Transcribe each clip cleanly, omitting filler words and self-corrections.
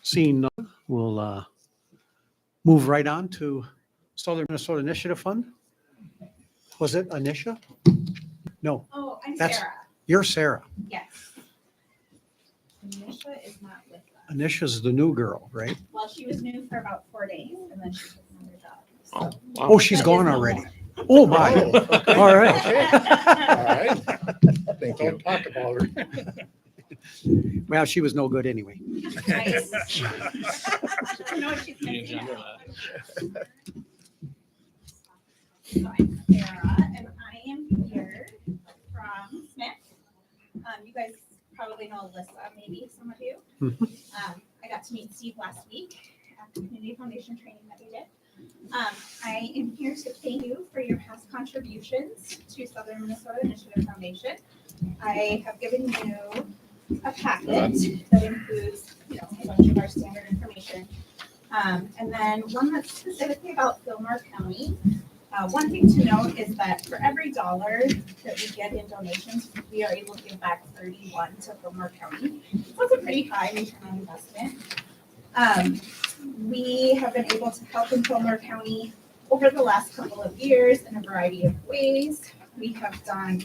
Seeing none, we'll move right on to Southern Minnesota Initiative Fund. Was it Anisha? No, Oh, I'm That's- Sarah. you're Sarah. Yes. Anisha is not with us. Anisha's the new girl, right? Well, she was new for about 4 days and then she took another job. Oh, So. wow. Oh, she's But gone is no already. more. Oh, my. Oh, okay. All right. All right. Thank you. Don't talk about her. Well, she was no good anyway. Nice. You know what she's missing out. So I'm Sarah and I am here from Smith. You guys probably know Alyssa, maybe some of you. Mhm. I got to meet Steve last week at the Community Foundation training that we did. I am here to thank you for your past contributions to Southern Minnesota Initiative Foundation. I have given you a packet that includes, a bunch of our standard information. And then one that's specifically about Fillmore County. One thing to note is that for every dollar that we get in donations, we are able to give back 31 to Fillmore County. So that's a pretty high return on investment. We have been able to help in Fillmore County over the last couple of years in a variety of ways. We have done,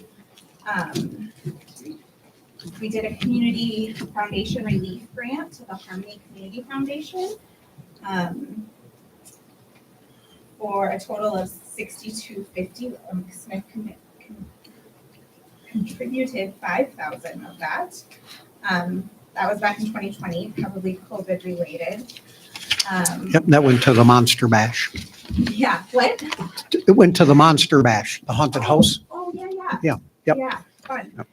we did a community foundation relief grant to the Harmony Community Foundation for a total of $6,250. Smith contributed $5,000 of that. That was back in 2020, probably COVID related. Yep, that went to the Monster Bash. Yeah, what? It went to the Monster Bash, the haunted house. Oh, yeah. Yeah, yep. Yeah, fun. Yep.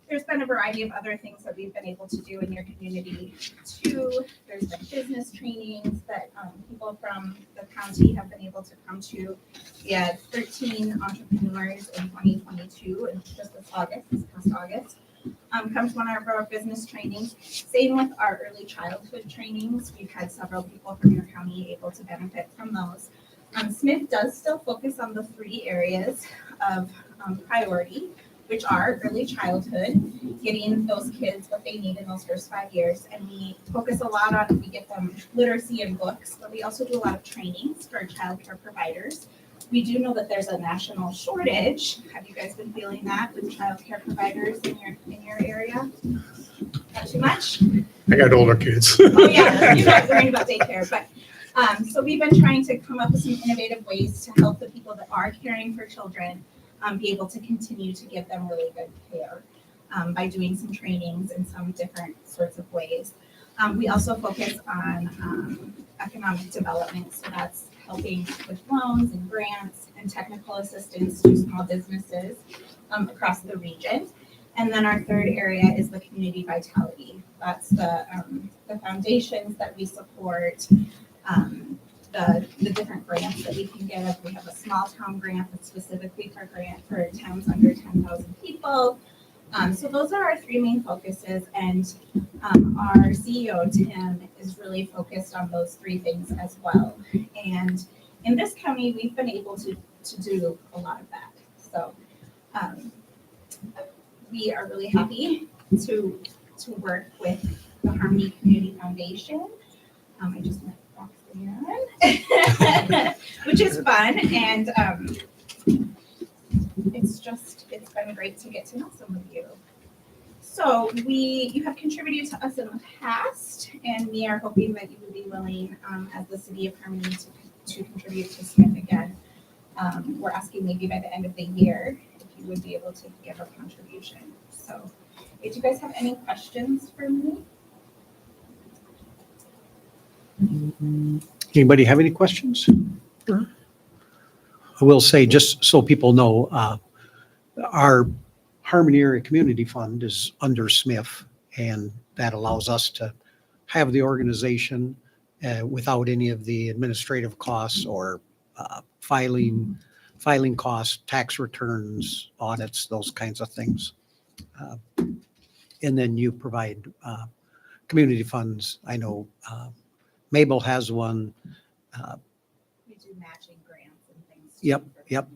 There's been a variety of other things that we've been able to do in your community too. There's been business trainings that people from the county have been able to come to. We had 13 entrepreneurs in 2022, and just this past August, come to one of our business trainings. Same with our early childhood trainings. We've had several people from your county able to benefit from those. Smith does still focus on the 3 areas of priority, which are early childhood, getting those kids what they need in those first 5 years. And we focus a lot on, we get them literacy and books, but we also do a lot of trainings for childcare providers. We do know that there's a national shortage. Have you guys been feeling that with childcare providers in your area? Not too much? I got older kids. Oh, yeah, you're not worrying about daycare, but, so we've been trying to come up with some innovative ways to help the people that are caring for children be able to continue to give them really good care by doing some trainings in some different sorts of ways. We also focus on economic development, so that's helping with loans and grants and technical assistance to small businesses across the region. And then our third area is the community vitality. That's the foundations that we support, the different grants that we can give. We have a small town grant that's specifically for towns under 10,000 people. So those are our 3 main focuses, and our CEO, Tim, is really focused on those 3 things as well. And in this county, we've been able to do a lot of that. So we are really happy to work with the Harmony Community Foundation. I just met Roxanne, which is fun, and it's been great to get to know some of you. So you have contributed to us in the past, and we are hoping that you would be willing, as the city of Harmony, to contribute to Smith again. We're asking maybe by the end of the year if you would be able to give a contribution. So, if you guys have any questions for me? Anybody have any questions? I will say, just so people know, our Harmony Area Community Fund is under Smith, and that allows us to have the organization without any of the administrative costs or filing costs, tax returns, audits, those kinds of things. And then you provide community funds. I know Mabel has one. We do matching grants and things. Yep.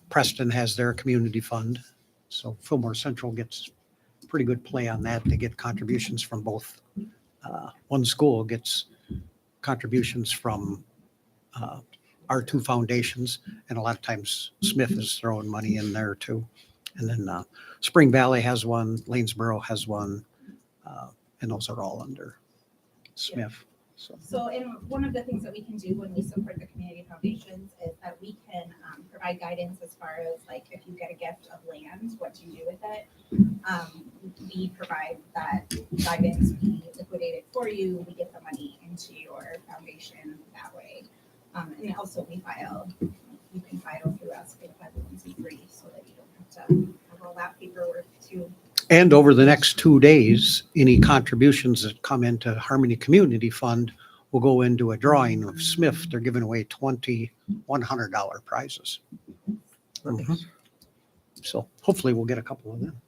Preston has their community fund. So Fillmore Central gets pretty good play on that. They get contributions from both one school gets contributions from our two foundations, and a lot of times Smith is throwing money in there too. And then Spring Valley has one, Lanesboro has one, and those are all under Smith. So, and one of the things that we can do when we support the community foundations is that we can provide guidance as far as like, if you get a gift of land, what do you do with it? We provide that guidance, we liquidate it for you, we get the money into your foundation that way. And also we file, you can file through us for the 501c3 so that you don't have to have all that paperwork too. And over the next 2 days, any contributions that come into Harmony Community Fund will go into a drawing of Smith. They're giving away 20 $100 prizes. Mhm. So hopefully we'll get a couple of them.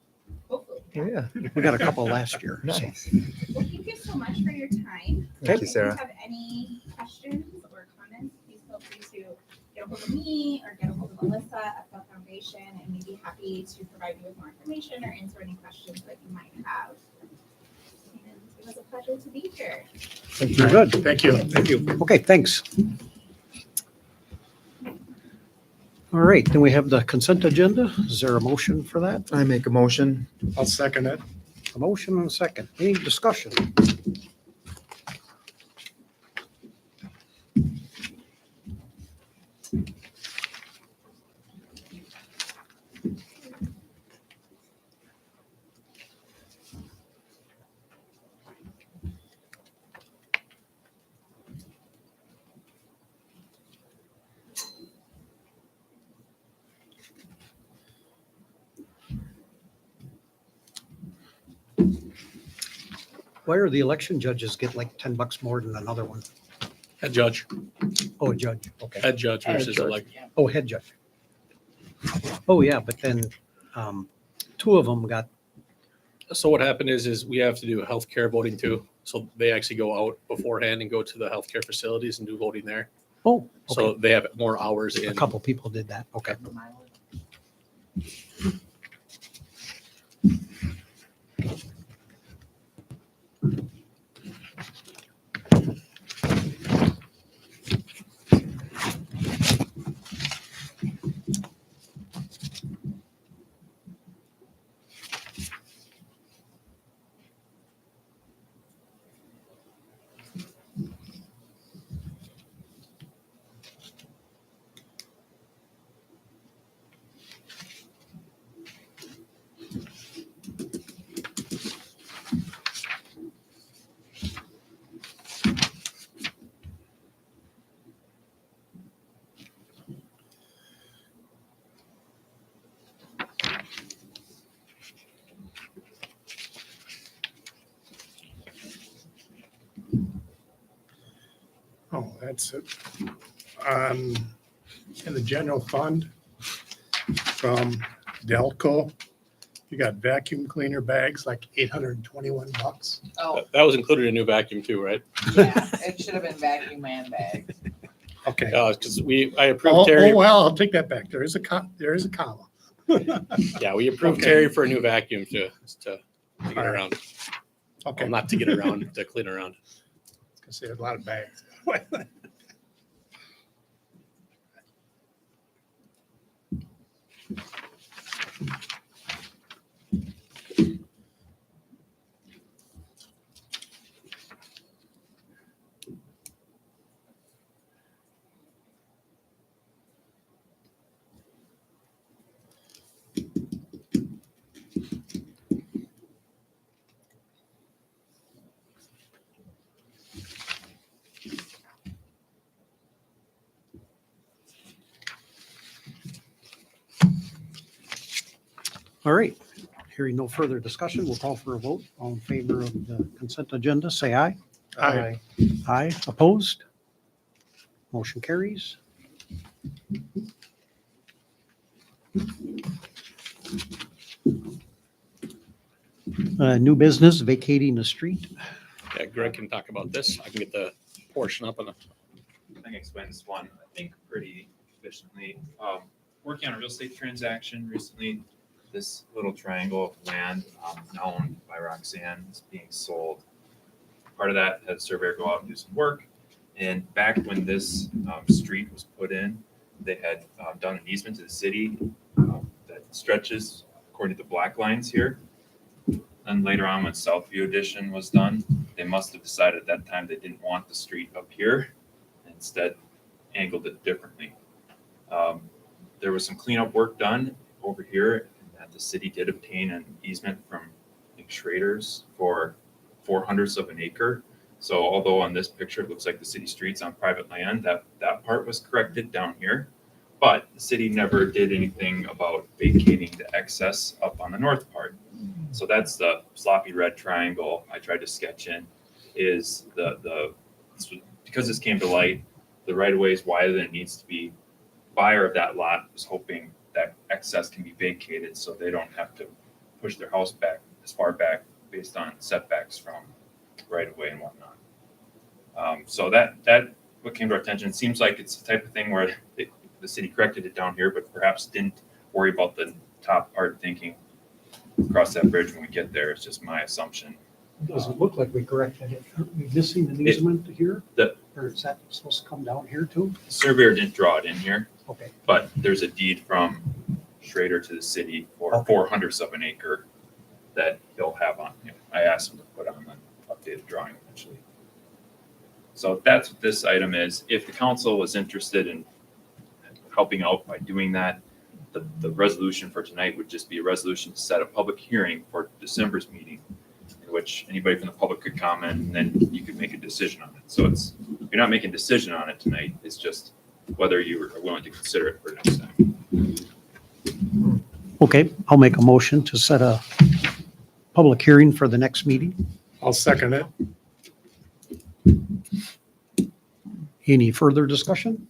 Hopefully. Yeah. We got a couple last year. so. Nice. Well, thank you so much for your time. Thank you, If Sarah. you have any questions or comments, please feel free to get a hold of me or get a hold of Alyssa at the foundation, and we'd be happy to provide you with more information or answer any questions that you might have. And it was a pleasure to be here. You're good. Thank you. Thank you. Okay, thanks. All right, then we have the consent agenda. Is there a motion for that? I make a motion. I'll second it. A motion and a second. Any discussion? Why are the election judges get like $10 more than another one? Head judge, Oh, a judge, okay. head judge versus judge. elect. Oh, head judge. Oh, yeah, but then two of them got, So what happened is we have to do healthcare voting too. So they actually go out beforehand and go to the healthcare facilities and do voting there. oh, So okay. they have more hours A in. couple people did that, okay. Oh, that's it. In the general fund from Delco, you got vacuum cleaner bags, like $821. Oh, That was included in new vacuum too, right? yeah, it should have been vacuum man bags. Okay. Because I Oh, approved Terry. well, I'll take that back. There is a comma. Yeah, we approved Okay. Terry for a new vacuum to get right. around. Okay. Well, not to get around, to clean around. Because there's a lot of bags. All right, hearing no further discussion, we'll call for a vote. All in favor of the consent agenda, say aye. Aye. Aye, opposed? Motion carries. New business, vacating the street. Yeah, Greg can talk about this. I can get the portion up on the. I can explain this one, I think, pretty efficiently. Working on a real estate transaction recently, this little triangle of land, now owned by Roxanne, is being sold. part of that, had a surveyor go out and do some work. And back when this street was put in, they had done an easement to the city that stretches according to the black lines here. And later on, when Southview Edition was done, they must have decided at that time they didn't want the street up here, instead angled it differently. There was some cleanup work done over here, and that the city did obtain an easement from I think Schrader's for 400ths of an acre. So although on this picture it looks like the city street's on private land, that part was corrected down here. But the city never did anything about vacating the excess up on the north part. So that's the sloppy red triangle I tried to sketch in, is because this came to light, the right of way is wider than it needs to be. Buyer of that lot was hoping that excess can be vacated so they don't have to push their house back as far back based on setbacks from right of way and whatnot. So that what came to our attention. It seems like it's the type of thing where the city corrected it down here, but perhaps didn't worry about the top part, thinking cross that bridge when we get there. It's just my assumption. Doesn't look like we corrected it. Aren't we missing an easement here? The- Or is that supposed to come down here too? The surveyor didn't draw it in here, Okay. but there's a deed from Schrader to the city for Okay. 400ths of an acre that he'll have on. I asked him to put on an updated drawing eventually. So that's what this item is. If the council was interested in helping out by doing that, the resolution for tonight would just be a resolution to set a public hearing for December's meeting, in which anybody from the public could comment, and then you could make a decision on it. So you're not making a decision on it tonight. It's just whether you are willing to consider it for next time. Okay, I'll make a motion to set a public hearing for the next meeting. I'll second it. Any further discussion?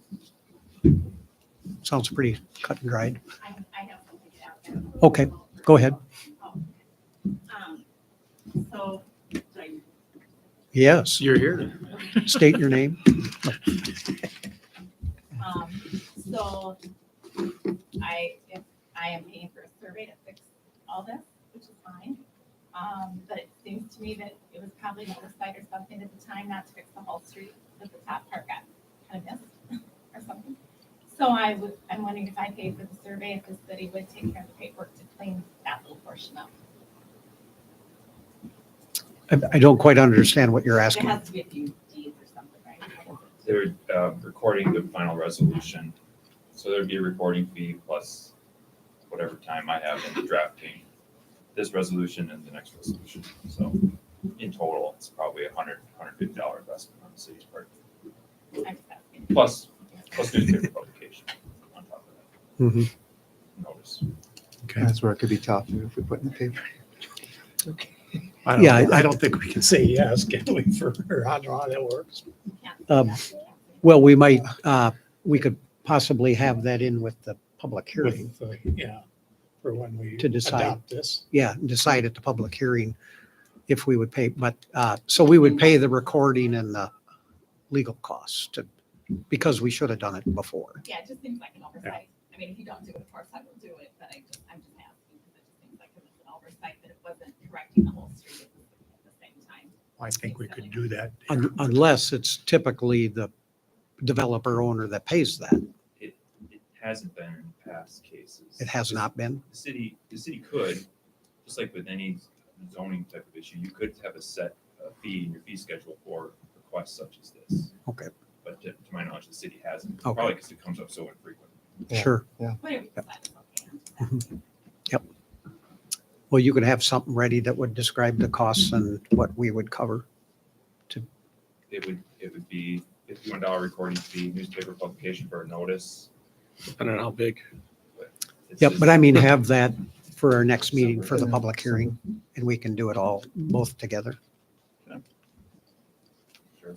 Sounds pretty cut and dried. I have something to add there. Okay, go ahead. So, like, Yes, You're here. state your name. so if I am paying for a survey to fix all this, which is fine. But it seems to me that it was probably an oversight or something at the time not to fix the whole street, that the top part got kind of missed or something. So I'm wondering if I paid for the survey, if the city would take care of the paperwork to clean that little portion up. I don't quite understand what you're There asking. has to be a few deeds or something, right? They're recording the final resolution. So there'd be a recording fee plus whatever time I have in the drafting this resolution and the next resolution. So in total, it's probably $150 investment on the city's part, I'm just asking. plus newspaper publication on top of that. Mhm. Notice. Okay. That's where it could be tough if we put in the paper. Yeah, I don't think we can say yes, can we, or I don't know how that works. Well, we might, we could possibly have that in with the public hearing. With, yeah, for when we To decide. adopt this. Yeah, decide at the public hearing if we would pay, but, so we would pay the recording and the legal costs to, because we should have done it before. Yeah, it just seems like an oversight. I mean, if you don't do it, of course I will do it, but I'm just asking because it just seems like it was an oversight that it wasn't correcting the whole street at the same time. I think we could do that. Unless it's typically the developer owner that pays that. It hasn't been in past cases. It has not been. The city could, just like with any zoning type of issue, you could have a set fee in your fee schedule for requests such as this. Okay, But to my knowledge, the city hasn't, Okay. probably because it comes up so infrequently. Yeah. sure. Whatever you decide is okay. I'm just asking. Well, you could have something ready that would describe the costs and what we would cover. It would be $51 recording fee, newspaper publication for a notice. Depending on how big. It's Yep, just- but I mean, have that for our next meeting for the public hearing, and we can do it all, both together. Sure.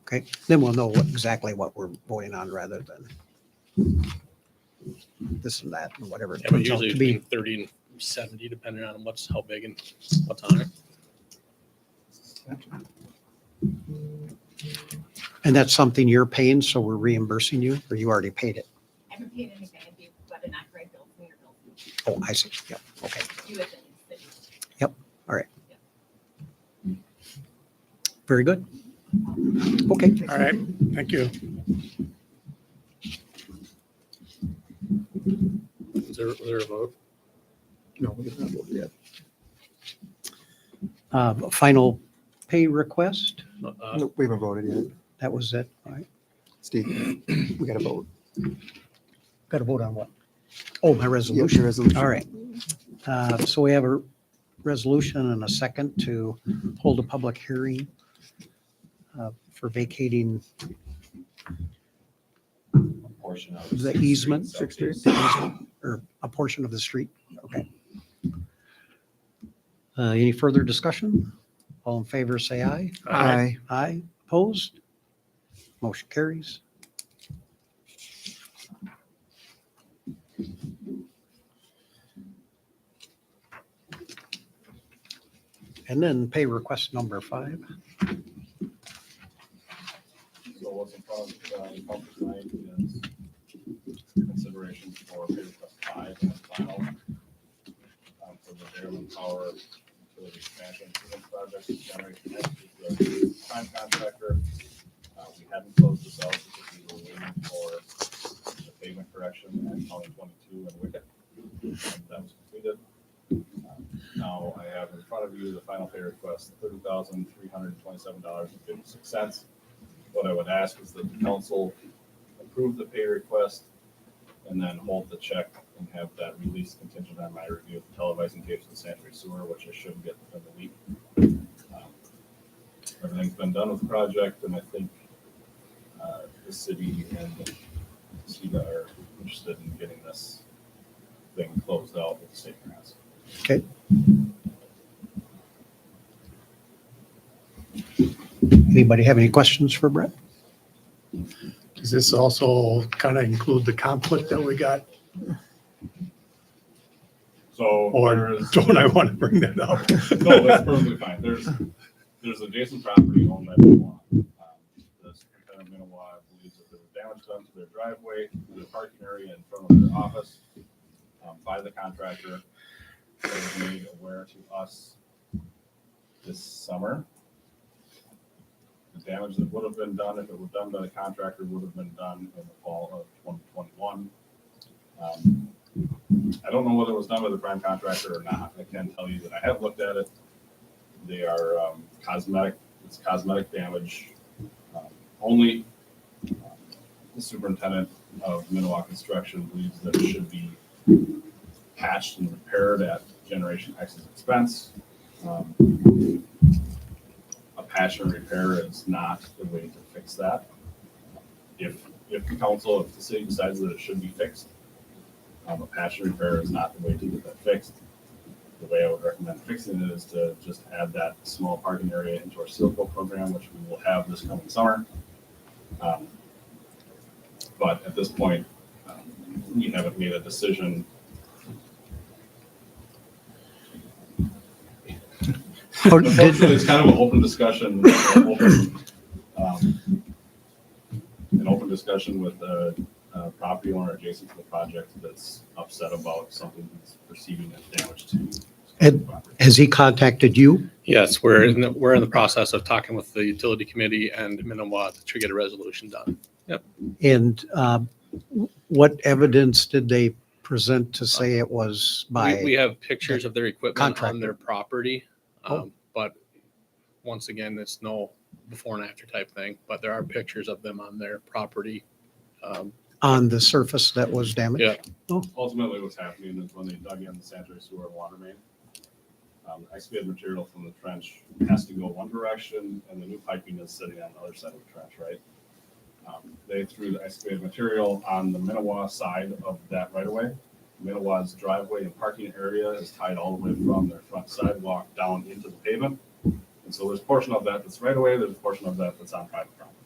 Okay, then we'll know exactly what we're voting on rather than this and that, and whatever it Yeah, but turns out usually to between be. 30 and 70, depending on how big and what's on it. And that's something you're paying, so we're reimbursing you, or you already paid it? I haven't paid anything if you, whether or not Greg built me or built me. Oh, I see, yep, okay, You as in the city. very Very good. Okay. All right, thank you. Was there a vote? No, we haven't voted yet. Final pay request, No, we haven't voted yet. that was it. All right. Steve, we got to vote. Got to vote on what? Oh, my Yep, resolution. your resolution. All right. So we have a resolution and a second to hold a public hearing for vacating Portion of the easement, Sixth Street. the easement, or a portion of the street. Okay. Any further discussion? All in favor, say aye. Aye. Aye. Opposed? Motion carries. And then pay request number 5. So what's in front of the council tonight is consideration for pay request 5 and final for the Dairyland Power Utility Expansion Improvement Project, Generation X is the prime contractor. We hadn't closed this out because we were waiting for the pavement correction at County 22 and Wicket. That was completed. Now I have in front of you the final pay request, $30,327.56. What I would ask is that the council approve the pay request and then hold the check and have that release contingent on my review of the televising tapes and sanitary sewer, which I should get within the week. Everything's been done with the project, and I think the city and CEDA are interested in getting this thing closed out with the state grants. Okay. Anybody have any questions for Brett? Does this also kind of include the conflict that we got, So or there's, don't I want to bring that up? no, that's perfectly fine. There's adjacent property owned by Minowa. The superintendent of Minowa believes that there was damage done to their driveway, to their parking area in front of their office by the contractor. That was made aware to us this summer. The damage that would have been done if it were done by the contractor would have been done in the fall of 2021. I don't know whether it was done by the prime contractor or not. I can tell you that I have looked at it. They are cosmetic, it's cosmetic damage. Only the superintendent of Minowa Construction believes that it should be patched and repaired at Generation X's expense. A patch and repair is not the way to fix that. If the council, if the city decides that it should be fixed, a patch and repair is not the way to get that fixed. The way I would recommend fixing it is to just add that small parking area into our Silco program, which we will have this coming summer. But at this point, we haven't made a decision. Unfortunately, it's kind of an open discussion, an open discussion with a property owner adjacent to the project that's upset about something he's perceiving as damage to his And- property. Has he contacted you? Yes, we're in the process of talking with the utility committee and Minowa to get a resolution done. And what evidence did they present to say it was We by? have pictures of their equipment on Contractor. their property. Oh. But once again, it's no before and after type thing, but there are pictures of them on their property. On the surface that was damaged? Yeah. Ultimately, what's happening is when they dug in the sanitary sewer and water main, excavated material from the trench has to go one direction, and the new piping is sitting on the other side of the trench, right? They threw the excavated material on the Minowa side of that right of way. Minowa's driveway and parking area is tied all the way from their front sidewalk down into the pavement. And so there's a portion of that that's right away, there's a portion of that that's on private property.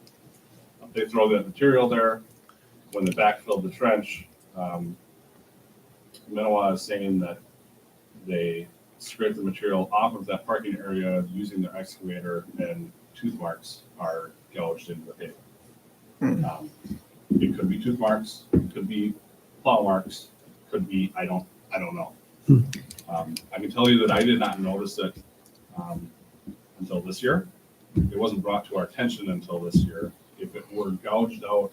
They throw that material there. When they backfilled the trench, Minowa is saying that they scraped the material off of that parking area using their excavator, and tooth marks are gouged into the pavement. It could be tooth marks, it could be plow marks, could be, I don't know. I can tell you that I did not notice it until this year. it wasn't brought to our attention until this year. If it were gouged out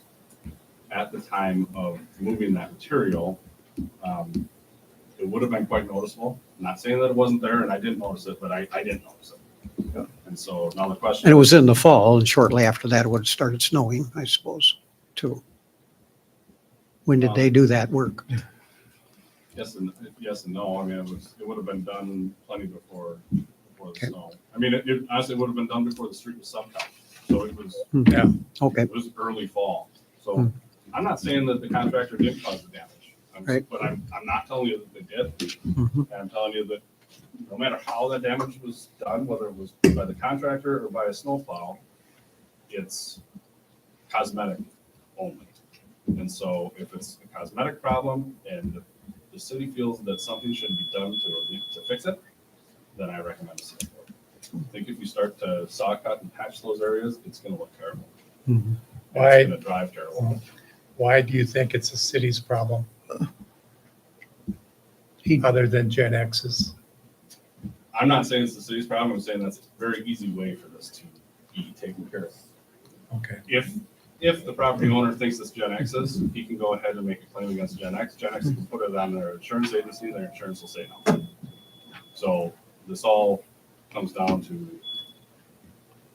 at the time of moving that material, it would have been quite noticeable. I'm not saying that it wasn't there and I didn't notice it, but I didn't notice it. And so now the question. And it was in the fall, and shortly after that, it would have started snowing, I suppose, too. When did they do that work? Yes and no. I mean, it would have been done plenty before the Okay. snow. I mean, it honestly would have been done before the street was subtown. So it was, Okay, it was early fall. So I'm not saying that the contractor did cause the damage. Right. But I'm not telling you that they did. Mhm. And I'm telling you that no matter how that damage was done, whether it was by the contractor or by a snowplow, it's cosmetic only. And so if it's a cosmetic problem and the city feels that something should be done to fix it, then I recommend a city board. I think if you start to saw cut and patch those areas, it's gonna look terrible. Mhm. Why- It's gonna drive terrible. Why do you think it's a city's problem He- other than Gen X's? I'm not saying it's the city's problem, I'm saying that's a very easy way for this to be taken care of. Okay. If the property owner thinks it's Gen X's, he can go ahead and make a claim against Gen X. Gen X can put it on their insurance agency, their insurance will say no. So this all comes down to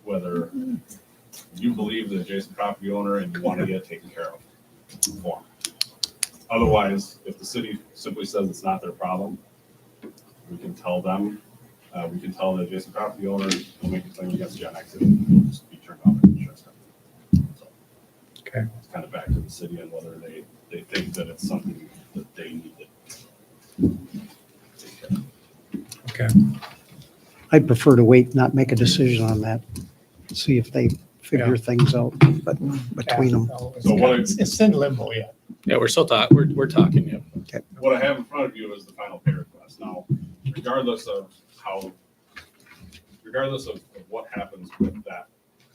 whether you believe the adjacent property owner and you want to get it taken care of for 'em. Otherwise, if the city simply says it's not their problem, we can tell them, we can tell the adjacent property owner, we'll make a claim against Gen X and it'll just be turned off at the insurance company. So Okay. it's kind of back to the city and whether they think that it's something that they need to take care of. Okay. I'd prefer to wait, not make a decision on that. See if they figure things out, but between them. So what It's in limbo yet. Yeah, we're still talking, we're talking, yeah. What I have in front of you is the final pay request. Now, regardless of what happens with that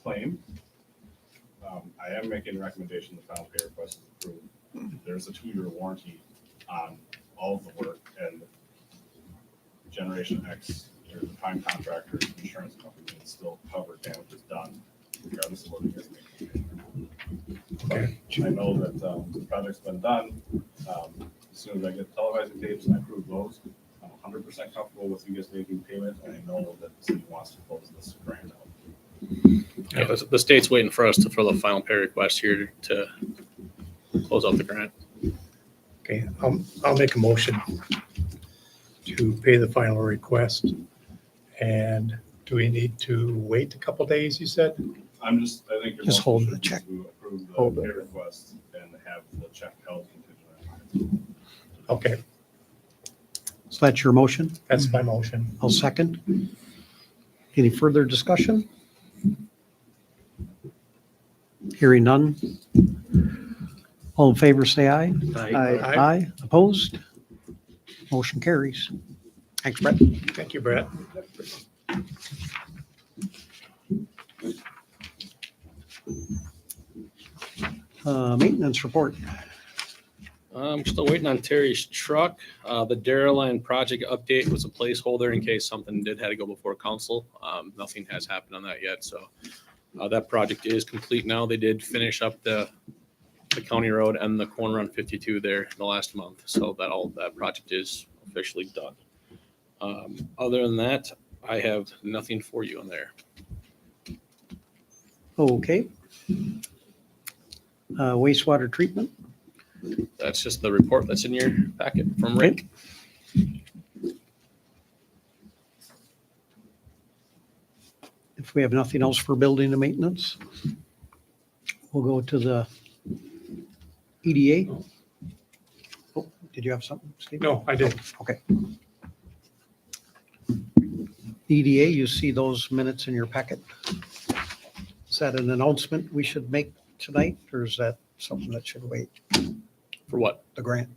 claim, I am making a recommendation the final pay request is approved. There's a 2-year warranty on all of the work and Generation X, or the prime contractor, insurance company can still cover damages done regardless of what you guys make. Okay. I know that the project's been done. As soon as I get televising tapes and I approve those, I'm 100% comfortable with you guys making payment, and I know that the city wants to close this grant out. Yeah, the state's waiting for us to fill the final pay request here to close out the grant. Okay, I'll make a motion to pay the final request. And do we need to wait a couple days, you said? I think your Just motion hold should the be check. to approve the Hold pay it. request and have the check held contingent. Okay, So that's your motion? that's my motion. I'll second. Any further discussion? Hearing none. All in favor, say aye. Aye. Aye. Opposed? Motion carries. Thanks, Brett. Thank you, Brett. Maintenance report. I'm still waiting on Terry's truck. The Daraline project update was a placeholder in case something did have to go before council. Nothing has happened on that yet, so that project is complete now. They did finish up the county road and the corner on 52 there in the last month, so that project is officially done. Other than that, I have nothing for you on there. Okay. Wastewater treatment. That's just the report that's in your packet from Rick. If we have nothing else for building and maintenance, we'll go to the EDA. Oh, did you have something, Steve? No, I didn't. Okay. EDA, you see those minutes in your packet? Is that an announcement we should make tonight, or is that something that should wait, For what? the grant?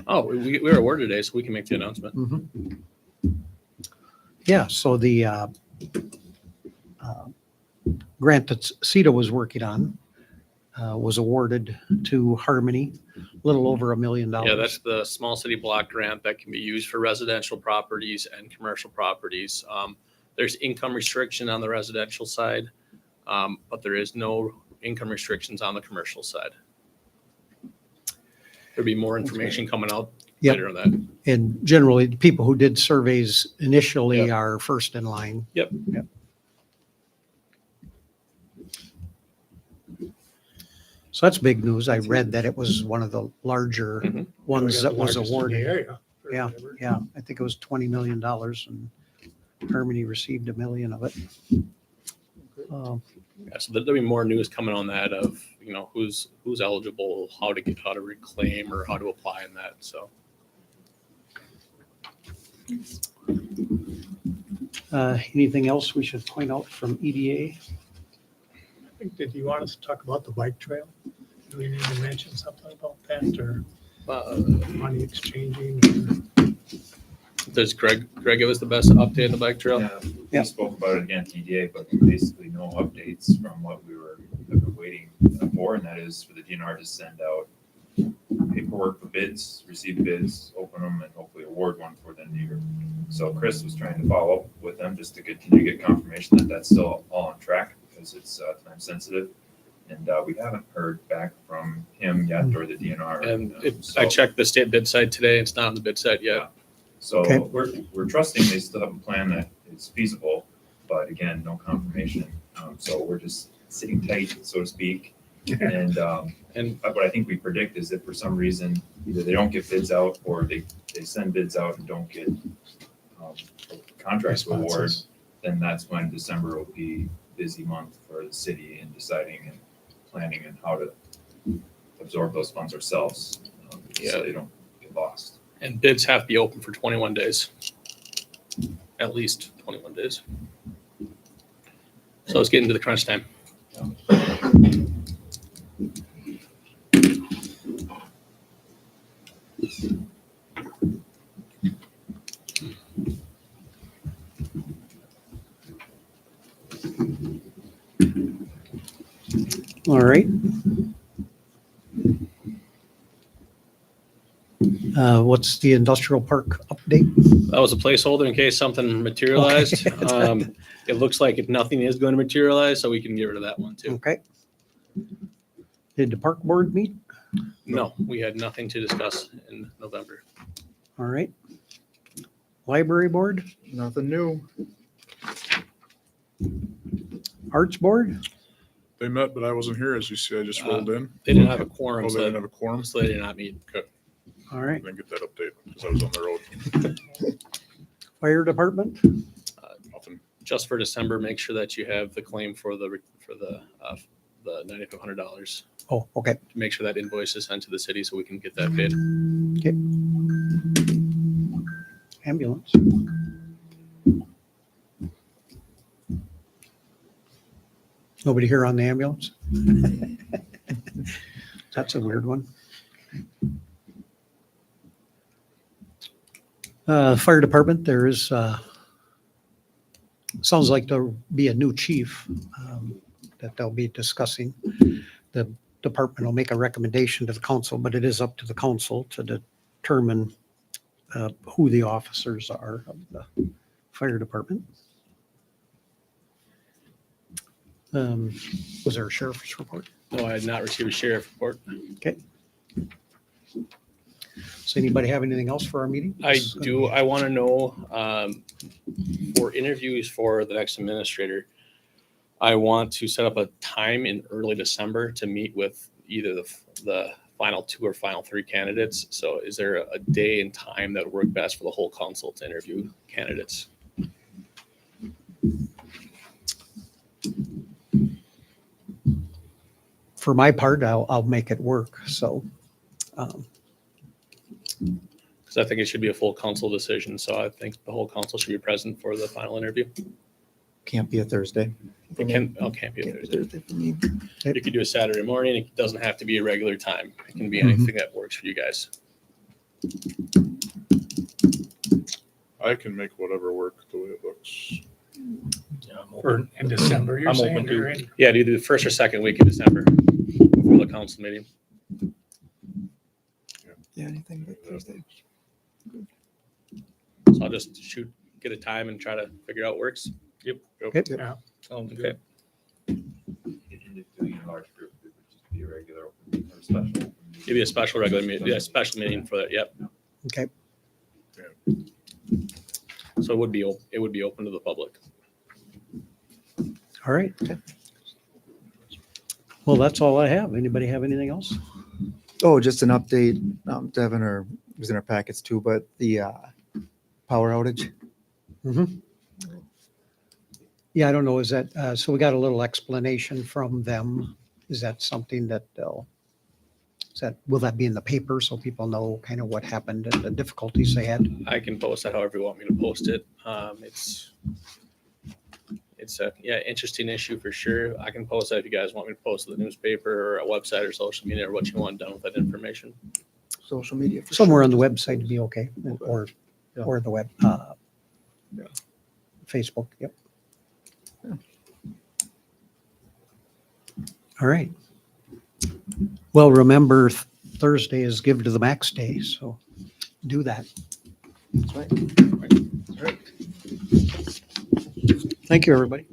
Oh, we were awarded today, so we can make the announcement. Mhm. Yeah, so the grant that CETA was working on was awarded to Harmony, a little over $1 million. Yeah, that's the small city block grant that can be used for residential properties and commercial properties. There's income restriction on the residential side, but there is no income restrictions on the commercial side. There'll be more information coming out Yep. later on that. And generally, the people who did surveys initially Yep. are first in line. Yep. So that's big news. I read that it was one of the larger Mhm. ones that was Largest in the awarded. area, or Yeah. whatever. Yeah, I think it was $20 million and Harmony received $1 million of it. Yeah, so there'll be more news coming on that of, who's eligible, how to reclaim or how to apply in that, so. Anything else we should point out from E EDA? I think, did you want us to talk about the bike trail? Do we need to mention something about that, or money exchanging? Does Greg give us the best update on the bike trail? Yeah, Yeah. we spoke about it again, TDA, but basically no updates from what we have been waiting for, and that is for the DNR to send out paperwork for bids, receive bids, open them, and hopefully award one for the new year. So Chris was trying to follow up with them just to continue to get confirmation that that's still all on track, because it's time sensitive. And we haven't heard back from him yet, or the DNR. And So- I checked the state bid site today, it's not on the bid site yet. So Okay. we're trusting they still have a plan that is feasible, but again, no confirmation. So we're just sitting tight, so to speak. And what I think we predict is if for some reason, either they don't get bids out or they send bids out and don't get contracts award, then that's when December will be a busy month for the city in deciding and planning and how to absorb those funds ourselves, so they don't get lost. And bids have to be open for 21 days. At least 21 days. So it's getting to the crunch time. All right. What's the industrial park update? That was a placeholder in case something materialized. It looks like if nothing is going to materialize, so we can get rid of that one too. Okay. Did the park board meet? No, we had nothing to discuss in November. All right. Library board, Nothing new. arts board? They met, but I wasn't here, as you see, I just rolled in. They didn't have a quorum, Oh, they didn't so have a quorum? they did not meet. All I right. didn't get that update because I was on the road. Fire department? Nothing. Just for December, make sure that you have the claim for the $9,500. Oh, okay. Make sure that invoice is sent to the city so we can get that paid. Okay. Ambulance. Nobody here on the ambulance? That's a weird one. Fire department, there is, sounds like there'll be a new chief that they'll be discussing. The department will make a recommendation to the council, but it is up to the council to determine who the officers are of the fire department. Was there a sheriff's report? No, I had not received a sheriff report. Does anybody have anything else for our meeting? I do. I want to know for interviews for the next administrator, I want to set up a time in early December to meet with either the final two or final three candidates. So is there a day and time that would work best for the whole council to interview candidates? For my part, I'll make it work. So, Because I think it should be a full council decision. So I think the whole council should be present for the final interview. Can't be a Thursday. It can't be a Thursday. for me. You could do a Saturday morning. It doesn't have to be a regular time. It can be anything that works for you guys. I can make whatever work the way it looks. Or in December, you're I'm saying? open to- or in- Yeah, do the first or second week of December before the council meeting. Yeah, anything but Thursday. So I'll just shoot get a time and try to figure out works. Yep. Okay. Yeah. Sounds Okay. And if doing a large group, it would just be a regular open or special. Maybe a special regular meeting, yeah, special meeting for that, yep. Okay. So it would be open to the public. All right. Well, that's all I have. Anybody have anything else? Oh, just an update, Devin, or it was in our packets too, but the power outage. Yeah, I don't know. Is that, so we got a little explanation from them. Is that something that will that be in the paper so people know kind of what happened and the difficulties they had? I can post that however you want me to post it. It's a, interesting issue for sure. I can post that if you guys want me to post it in the newspaper or a website or social media or what you want done with that information. Social media. for Somewhere sure. on the website to be okay, or the web, Yeah. Facebook, yep. Yeah. All right. Well, remember Thursday is Give to the Max Day, so do that. That's right. Thank you, everybody.